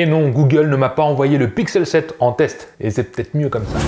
Et non, Google ne m'a pas envoyé le Pixel 7 en test, et c'est peut-être mieux comme ça.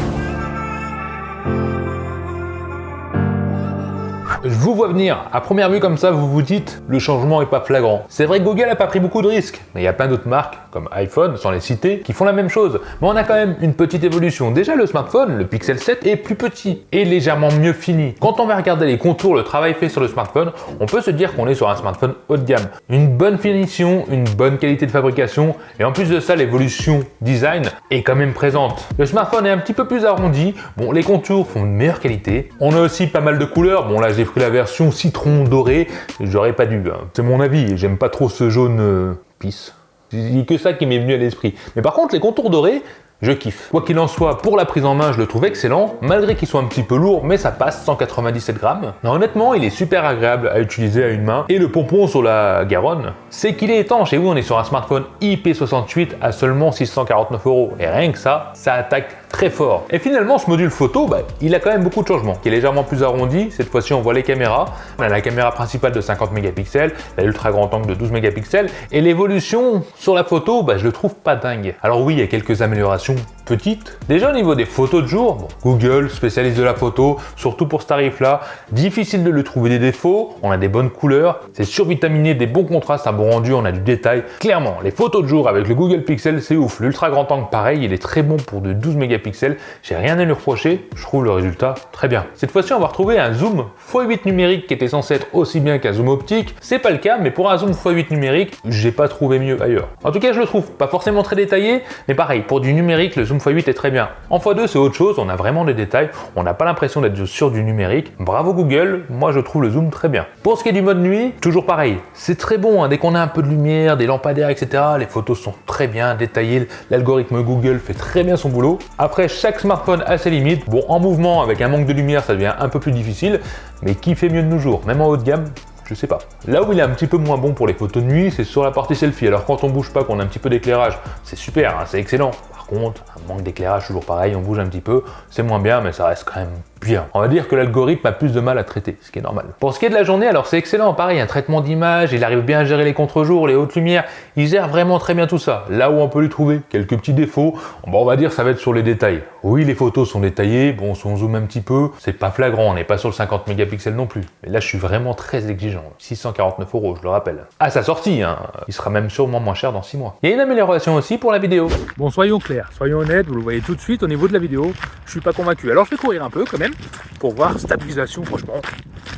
Je vous vois venir, à première vue comme ça, vous vous dites, le changement est pas flagrant. C'est vrai que Google a pas pris beaucoup de risques, mais il y a plein d'autres marques, comme iPhone, sans les citer, qui font la même chose. Mais on a quand même une petite évolution. Déjà, le smartphone, le Pixel 7, est plus petit et légèrement mieux fini. Quand on va regarder les contours, le travail fait sur le smartphone, on peut se dire qu'on est sur un smartphone haut de gamme. Une bonne finition, une bonne qualité de fabrication, et en plus de ça, l'évolution design est quand même présente. Le smartphone est un petit peu plus arrondi, bon, les contours font une meilleure qualité. On a aussi pas mal de couleurs, bon là j'ai pris la version citron doré, j'aurais pas dû, hein. C'est mon avis, j'aime pas trop ce jaune pisse. C'est que ça qui m'est venu à l'esprit. Mais par contre, les contours dorés, je kiffe. Quoi qu'il en soit, pour la prise en main, je le trouve excellent, malgré qu'il soit un petit peu lourd, mais ça passe, 197 grammes. Mais honnêtement, il est super agréable à utiliser à une main. Et le pompon sur la Garonne, c'est qu'il est étanche. Et oui, on est sur un smartphone IP68 à seulement 649 €. Et rien que ça attaque très fort. Et finalement, ce module photo, il a quand même beaucoup de changements, qui est légèrement plus arrondi. Cette fois-ci, on voit les caméras. On a la caméra principale de 50 mégapixels, la ultra grand angle de 12 mégapixels. Et l'évolution sur la photo, je le trouve pas dingue. Alors oui, il y a quelques améliorations petites. Déjà au niveau des photos de jour, Google, spécialiste de la photo, surtout pour ce tarif-là, difficile de lui trouver des défauts. On a des bonnes couleurs, c'est survitaminé, des bons contrastes, un bon rendu, on a du détail. Clairement, les photos de jour avec le Google Pixel, c'est ouf. L'ultra grand angle, pareil, il est très bon pour de 12 mégapixels. J'ai rien à lui reprocher, je trouve le résultat très bien. Cette fois-ci, on va retrouver un zoom x8 numérique qui était censé être aussi bien qu'un zoom optique. C'est pas le cas, mais pour un zoom x8 numérique, j'ai pas trouvé mieux ailleurs. En tout cas, je le trouve pas forcément très détaillé, mais pareil, pour du numérique, le zoom x8 est très bien. En x2, c'est autre chose, on a vraiment des détails, on n'a pas l'impression d'être sur du numérique. Bravo Google, moi je trouve le zoom très bien. Pour ce qui est du mode nuit, toujours pareil, c'est très bon, hein. Dès qu'on a un peu de lumière, des lampadaires, etc., les photos sont très bien détaillées, l'algorithme Google fait très bien son boulot. Après, chaque smartphone a ses limites. Bon, en mouvement, avec un manque de lumière, ça devient un peu plus difficile, mais qui fait mieux de nos jours, même en haut de gamme? Je sais pas. Là où il est un petit peu moins bon pour les photos de nuit, c'est sur la partie selfie. Alors quand on bouge pas, qu'on a un petit peu d'éclairage, c'est super, hein, c'est excellent. Par contre, un manque d'éclairage, toujours pareil, on bouge un petit peu, c'est moins bien, mais ça reste quand même bien. On va dire que l'algorithme a plus de mal à traiter, ce qui est normal. Pour ce qui est de la journée, alors c'est excellent, pareil, un traitement d'image, il arrive bien à gérer les contre-jours, les hautes lumières, il gère vraiment très bien tout ça. Là où on peut lui trouver quelques petits défauts, on va dire ça va être sur les détails. Oui, les photos sont détaillées, bon, si on zoome un petit peu, c'est pas flagrant, on n'est pas sur le 50 mégapixels non plus. Mais là, je suis vraiment très exigeant. 649 €, je le rappelle. À sa sortie, hein, il sera même sûrement moins cher dans 6 mois. Il y a une amélioration aussi pour la vidéo. Bon, soyons clairs, soyons honnêtes, vous le voyez tout de suite au niveau de la vidéo, je suis pas convaincu. Alors je vais courir un peu quand même, pour voir stabilisation, franchement.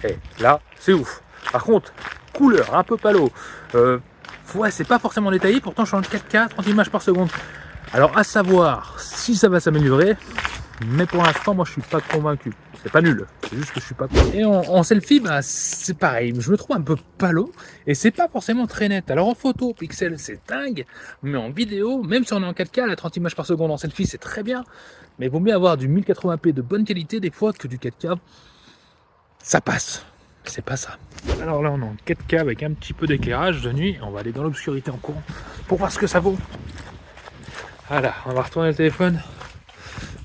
Et là, c'est ouf. Par contre, couleur, un peu palo. Ouais, c'est pas forcément détaillé, pourtant je suis en 4K, 30 images par seconde. Alors à savoir si ça va s'améliorer, mais pour l'instant, moi je suis pas convaincu. C'est pas nul, c'est juste que je suis pas convaincu. Et en selfie, c'est pareil, je me trouve un peu palo et c'est pas forcément très net. Alors en photo, pixel c'est dingue, mais en vidéo, même si on est en 4K, à 30 images par seconde en selfie, c'est très bien. Mais il vaut mieux avoir du 1080p de bonne qualité des fois que du 4K. Ça passe. C'est pas ça. Alors là, on est en 4K avec un petit peu d'éclairage de nuit. On va aller dans l'obscurité en courant pour voir ce que ça vaut. Voilà, on va retourner le téléphone.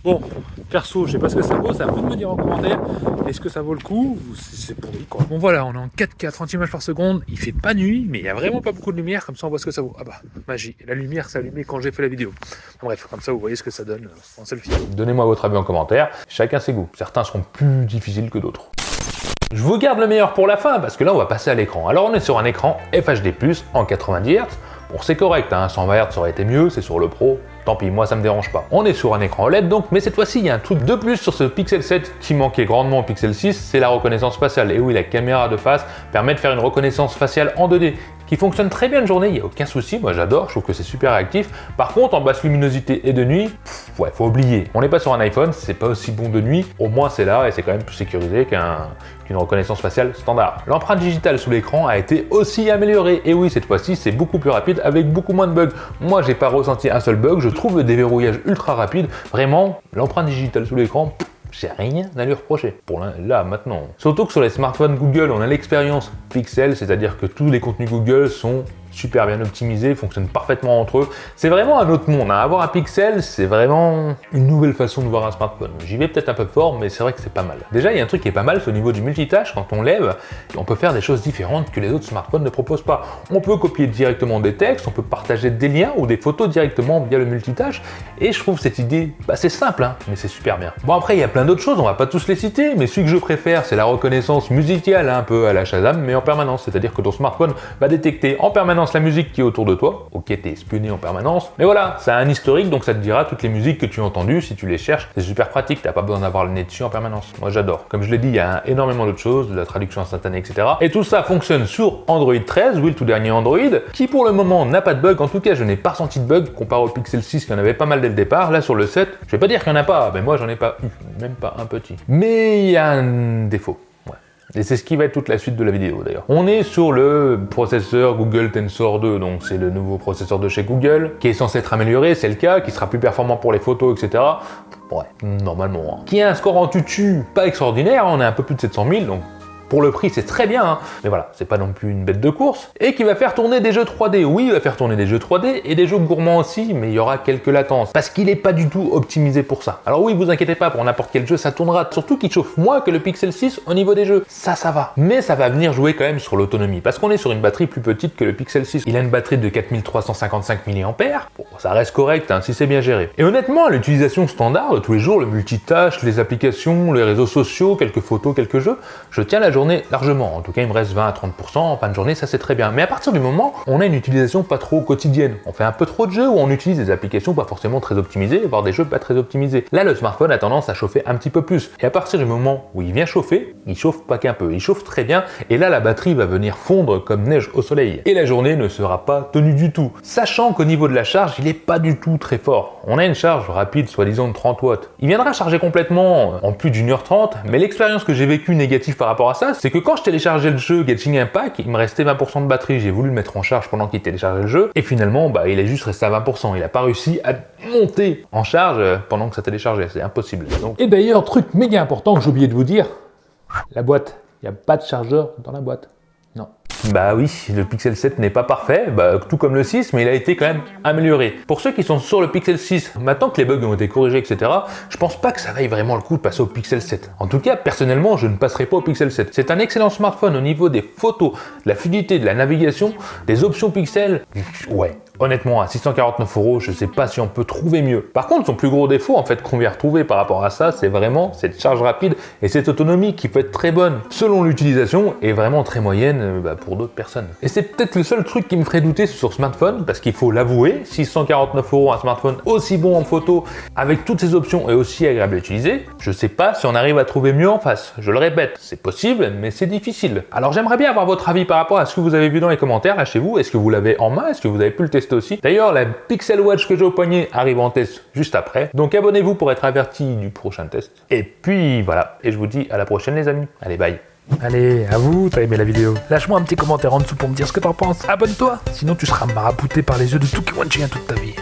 Bon, perso, je sais pas ce que ça vaut, ça va me dire en commentaire. Est-ce que ça vaut le coup ou c'est pourri quoi. Bon voilà, on est en 4K, 30 images par seconde. Il fait pas nuit, mais il y a vraiment pas beaucoup de lumière. Comme ça, on voit ce que ça vaut. Ah bah, magie. La lumière s'est allumée quand j'ai fait la vidéo. Bref, comme ça, vous voyez ce que ça donne en selfie. Donnez-moi votre avis en commentaire. Chacun ses goûts. Certains seront plus difficiles que d'autres. Je vous garde le meilleur pour la fin parce que là on va passer à l'écran. Alors on est sur un écran FHD+, en 90 Hz. Bon c'est correct, hein, 120 Hz ça aurait été mieux, c'est sur le Pro. Tant pis, moi ça me dérange pas. On est sur un écran OLED donc, mais cette fois-ci il y a un truc de plus sur ce Pixel 7 qui manquait grandement au Pixel 6, c'est la reconnaissance faciale. Et oui, la caméra de face permet de faire une reconnaissance faciale en 2D qui fonctionne très bien de journée, il n'y a aucun souci, moi j'adore, je trouve que c'est super réactif. Par contre, en basse luminosité et de nuit, ouais, faut oublier. On n'est pas sur un iPhone, c'est pas aussi bon de nuit, au moins c'est là et c'est quand même plus sécurisé qu'une reconnaissance faciale standard. L'empreinte digitale sous l'écran a été aussi améliorée, et oui, cette fois-ci c'est beaucoup plus rapide avec beaucoup moins de bugs. Moi j'ai pas ressenti un seul bug, je trouve le déverrouillage ultra rapide, vraiment, l'empreinte digitale sous l'écran, j'ai rien à lui reprocher, pour là, maintenant. Surtout que sur les smartphones Google, on a l'expérience Pixel, c'est-à-dire que tous les contenus Google sont super bien optimisés, fonctionnent parfaitement entre eux. C'est vraiment un autre monde, hein. Avoir un Pixel, c'est vraiment une nouvelle façon de voir un smartphone. J'y vais peut-être un peu fort, mais c'est vrai que c'est pas mal. Déjà, il y a un truc qui est pas mal, c'est au niveau du multitâche. Quand on lève, on peut faire des choses différentes que les autres smartphones ne proposent pas. On peut copier directement des textes, on peut partager des liens ou des photos directement via le multitâche. Et je trouve cette idée, c'est simple, hein, mais c'est super bien. Bon, après, il y a plein d'autres choses, on va pas tous les citer, mais celui que je préfère, c'est la reconnaissance musicale, un peu à la Shazam, mais en permanence. C'est-à-dire que ton smartphone va détecter en permanence la musique qui est autour de toi. Ok, t'es espionné en permanence, mais voilà, ça a un historique, donc ça te dira toutes les musiques que tu as entendues. Si tu les cherches, c'est super pratique, t'as pas besoin d'avoir le nez dessus en permanence. Moi, j'adore. Comme je l'ai dit, il y a énormément d'autres choses, de la traduction instantanée, etc. Et tout ça fonctionne sur Android 13, oui, le tout dernier Android, qui pour le moment n'a pas de bug. En tout cas, je n'ai pas ressenti de bug comparé au Pixel 6, qui en avait pas mal dès le départ. Là, sur le 7, je vais pas dire qu'il n'y en a pas, mais moi, j'en ai pas eu, même pas un petit. Mais il y a un défaut. Et c'est ce qui va être toute la suite de la vidéo d'ailleurs. On est sur le processeur Google Tensor 2, donc c'est le nouveau processeur de chez Google, qui est censé être amélioré, c'est le cas, qui sera plus performant pour les photos, etc. Ouais, normalement. Hein. Qui a un score en tutu pas extraordinaire, on est un peu plus de 700 000, donc pour le prix, c'est très bien, hein. Mais voilà, c'est pas non plus une bête de course. Et qui va faire tourner des jeux 3D. Oui, il va faire tourner des jeux 3D et des jeux gourmands aussi, mais il y aura quelques latences. Parce qu'il n'est pas du tout optimisé pour ça. Alors oui, vous inquiétez pas, pour n'importe quel jeu, ça tournera. Surtout qu'il chauffe moins que le Pixel 6 au niveau des jeux. Ça va. Mais ça va venir jouer quand même sur l'autonomie. Parce qu'on est sur une batterie plus petite que le Pixel 6. Il a une batterie de 4355 mAh. Bon, ça reste correct, hein, si c'est bien géré. Et honnêtement, à l'utilisation standard de tous les jours, le multitâche, les applications, les réseaux sociaux, quelques photos, quelques jeux, je tiens la journée largement. En tout cas, il me reste 20 à 30% en fin de journée, ça c'est très bien. Mais à partir du moment où on a une utilisation pas trop quotidienne, on fait un peu trop de jeux ou on utilise des applications pas forcément très optimisées, voire des jeux pas très optimisés. Là, le smartphone a tendance à chauffer un petit peu plus. Et à partir du moment où il vient chauffer, il chauffe pas qu'un peu, il chauffe très bien. Et là, la batterie va venir fondre comme neige au soleil. Et la journée ne sera pas tenue du tout. Sachant qu'au niveau de la charge, il est pas du tout très fort. On a une charge rapide, soi-disant de 30 watts. Il viendra charger complètement en plus d'1h30, mais l'expérience que j'ai vécue négative par rapport à ça, c'est que quand je téléchargeais le jeu Genshin Impact, il me restait 20% de batterie. J'ai voulu le mettre en charge pendant qu'il téléchargeait le jeu, et finalement, il est juste resté à 20%. Il n'a pas réussi à monter en charge pendant que ça téléchargeait. C'est impossible. Donc... Et d'ailleurs, truc méga important que j'ai oublié de vous dire, la boîte. Il n'y a pas de chargeur dans la boîte. Non. Bah oui, le Pixel 7 n'est pas parfait, tout comme le 6, mais il a été quand même amélioré. Pour ceux qui sont sur le Pixel 6, maintenant que les bugs ont été corrigés, etc., je pense pas que ça vaille vraiment le coup de passer au Pixel 7. En tout cas, personnellement, je ne passerai pas au Pixel 7. C'est un excellent smartphone au niveau des photos, de la fluidité, de la navigation, des options Pixel. Ouais. Honnêtement, à 649 €, je sais pas si on peut trouver mieux. Par contre, son plus gros défaut, en fait, qu'on vient retrouver par rapport à ça, c'est vraiment cette charge rapide et cette autonomie qui peut être très bonne selon l'utilisation et vraiment très moyenne pour d'autres personnes. Et c'est peut-être le seul truc qui me ferait douter sur smartphone, parce qu'il faut l'avouer, 649 €, un smartphone aussi bon en photo, avec toutes ses options et aussi agréable à utiliser, je sais pas si on arrive à trouver mieux en face. Je le répète, c'est possible, mais c'est difficile. Alors j'aimerais bien avoir votre avis par rapport à ce que vous avez vu dans les commentaires là chez vous. Est-ce que vous l'avez en main? Est-ce que vous avez pu le tester aussi? D'ailleurs, la Pixel Watch que j'ai au poignet arrive en test juste après. Donc abonnez-vous pour être averti du prochain test. Et puis voilà, et je vous dis à la prochaine les amis. Allez, bye. Allez, à vous, t'as aimé la vidéo. Lâche-moi un petit commentaire en dessous pour me dire ce que t'en penses. Abonne-toi, sinon tu seras marabouté par les yeux de Tuki Wanchi toute ta vie.